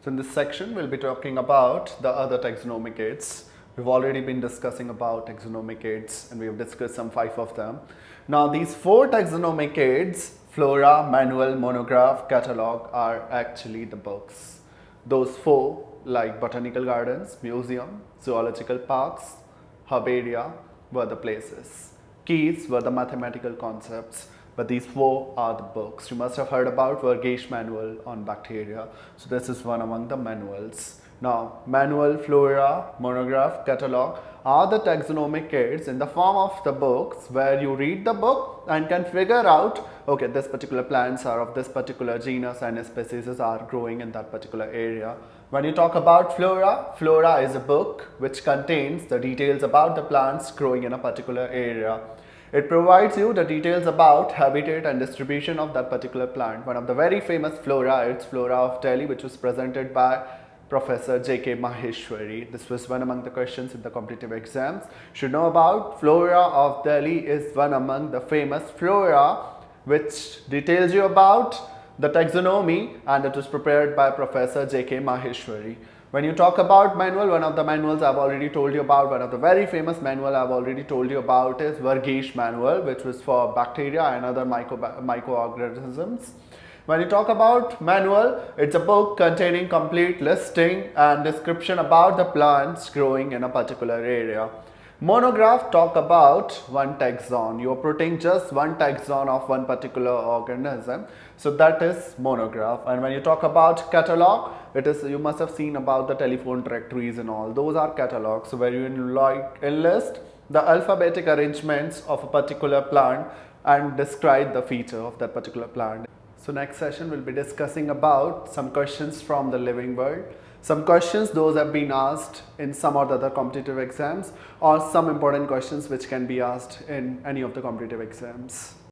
So in this section, we'll be talking about the other taxonomic aids. We've already been discussing about taxonomic aids and we've discussed some 5 of them. Now these 4 taxonomic aids, flora, manual, monograph, catalog, are actually the books. Those 4 like botanical gardens, museum, zoological parks, herbaria were the places. Keys were the mathematical concepts. But these 4 are the books. You must have heard about Verghese manual on bacteria. So this is one among the manuals. Now, manual, flora, monograph, catalog are the taxonomic aids in the form of the books where you read the book and can figure out, okay, this particular plants are of this particular genus and species are growing in that particular area. When you talk about flora, flora is a book which contains the details about the plants growing in a particular area. It provides you the details about habitat and distribution of that particular plant. One of the very famous flora, it's Flora of Delhi, which was presented by Professor J.K. Maheshwari. This was one among the questions in the competitive exams. Should know about Flora of Delhi is one among the famous flora which details you about the taxonomy, and it was prepared by Professor J.K. Maheshwari. When you talk about manual, one of the manuals I've already told you about, one of the very famous manual I've already told you about is Verghese manual, which was for bacteria and other microorganisms. When you talk about manual, it's a book containing complete listing and description about the plants growing in a particular area. Monograph talk about one taxon. You are putting just one taxon of one particular organism. So that is monograph. And when you talk about catalog, it is, you must have seen about the telephone directories and all. Those are catalogs. So where you enlist the alphabetic arrangements of a particular plant and describe the feature of that particular plant. So next session we'll be discussing about some questions from the living world. Some questions, those have been asked in some or the other competitive exams, or some important questions which can be asked in any of the competitive exams.